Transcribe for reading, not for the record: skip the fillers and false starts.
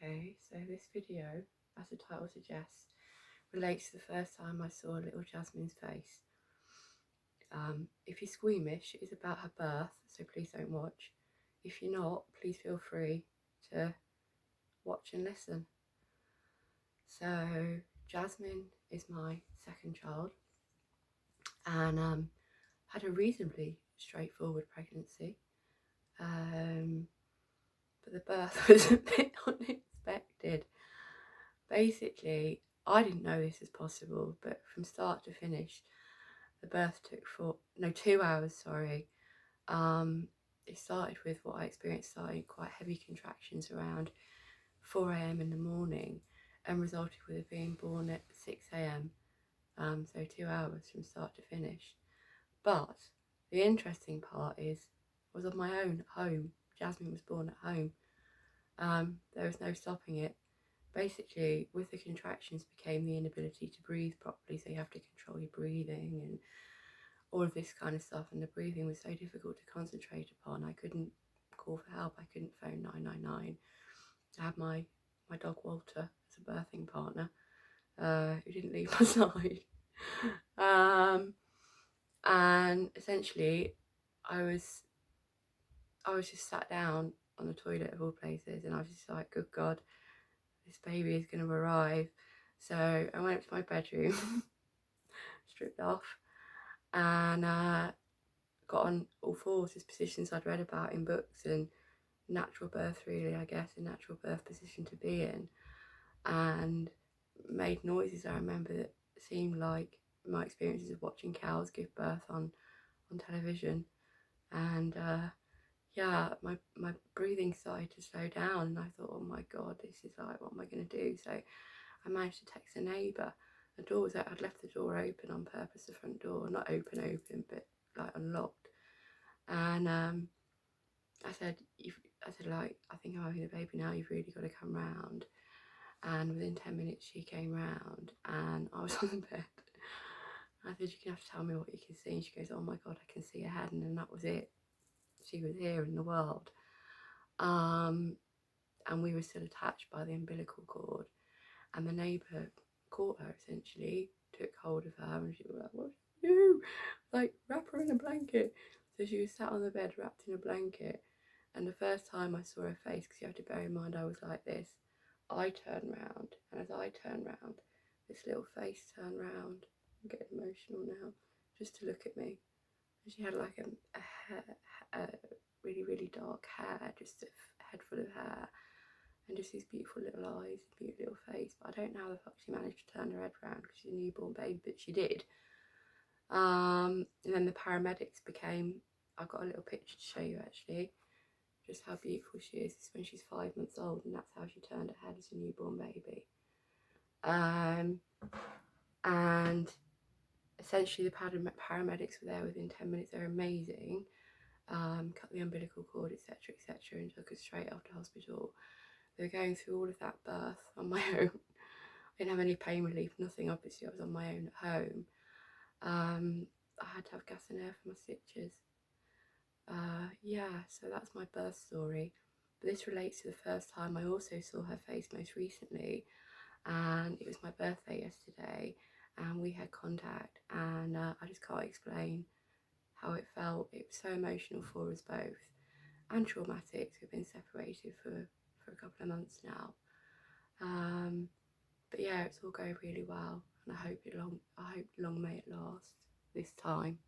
Okay, so this video, as the title suggests, relates to the first time I saw little Jasmine's face. If you're squeamish, it's about her birth, so please don't watch. If you're not, please feel free to watch and listen. So Jasmine is my second child, and had a reasonably straightforward pregnancy, but the birth was a bit unexpected. Basically, I didn't know this was possible, but from start to finish, the birth took 2 hours, sorry. It started with what I experienced, starting quite heavy contractions around 4 a.m. in the morning, and resulted with it being born at 6 a.m. So 2 hours from start to finish. But the interesting part is, I was on my own at home. Jasmine was born at home. There was no stopping it. Basically, with the contractions became the inability to breathe properly, so you have to control your breathing and all of this kind of stuff, and the breathing was so difficult to concentrate upon. I couldn't call for help, I couldn't phone 999. I had my dog Walter as a birthing partner, who didn't leave my side. And essentially I was just sat down on the toilet of all places, and I was just like, good God, this baby is going to arrive. So I went up to my bedroom, stripped off, and got on all fours, as positions I'd read about in books, and natural birth, really, I guess, a natural birth position to be in, and made noises I remember that seemed like my experiences of watching cows give birth on television. And yeah, my breathing started to slow down, and I thought, oh my God, this is like, what am I going to do? So I managed to text a neighbour. The door was out, I'd left the door open on purpose, the front door, not open, but like unlocked. And I said, like, I think I'm having a baby now, you've really got to come round. And within 10 minutes she came round, and I was on the bed. I said, you're going to have to tell me what you can see. And she goes, oh my God, I can see her head. And then that was it. She was here in the world. And we were still attached by the umbilical cord. And the neighbour caught her, essentially, took hold of her, and she was like, what do you do? Like, wrap her in a blanket. So she was sat on the bed wrapped in a blanket. And the first time I saw her face, because you have to bear in mind I was like this, I turned round, and as I turned round, this little face turned round. I'm getting emotional now, just to look at me. And she had like a really, really dark hair, just a head full of hair, and just these beautiful little eyes, beautiful little face. But I don't know how the fuck she managed to turn her head round, because she's a newborn baby, but she did. And then the paramedics became, I've got a little picture to show you actually, just how beautiful she is. This is when she's 5 months old, and that's how she turned her head as a newborn baby. And essentially the paramedics were there within 10 minutes. They're amazing. Cut the umbilical cord, etc, etc, and took us straight off to hospital. They were going through all of that birth on my own. I didn't have any pain relief, nothing, obviously. I was on my own at home. I had to have gas and air for my stitches. Yeah, so that's my birth story. But this relates to the first time I also saw her face most recently, and it was my birthday yesterday, and we had contact, and I just can't explain how it felt. It was so emotional for us both, and traumatic. We've been separated for a couple of months now. But yeah, it's all going really well, and I hope long may it last this time.